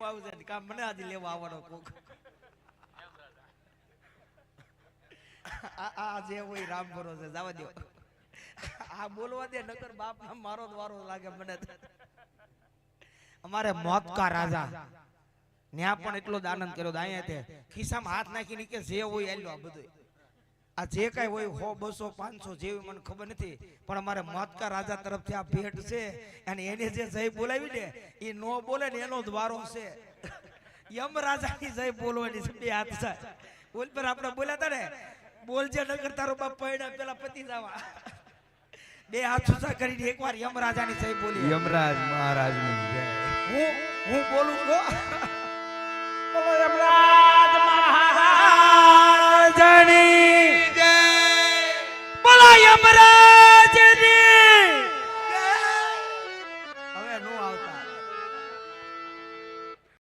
આવશે કામ મને આજે લેવા આવવાનો કોક આ જે હોય રામ ભરોસે જવા દો આ બોલવા દે નકર બાપ ના મારો દ્વારો લાગે મને અમારે મોત કા રાજા ન્યા પણ એટલો જ આનંદ કર્યો અહીંયા તે ખિસ્સામાં હાથ નાખીને કે જે હોય આલ્યો આ બધું આ જે કઈ હોય 100 200 500 જેવી મને ખબર નથી પણ અમારે મોત કા રાજા તરફથી આ ભેટ છે અને એને જે જય બોલાવી ને એ નો બોલે ને એનો જ વારો છે યમ રાજાની જય બોલવાની છે બે હાથ છે બોલ પર આપણે બોલ્યા હતા ને બોલજે નગર તારો બાપ પૈડા પેલા પતિ જાવા બે હાથ ઊંચા કરીને એકવાર યમ રાજાની જય બોલી યમરાજ મહારાજની જય હું બોલું છું બોલો યમરાજ મહારાજની જય બોલો યમરાજ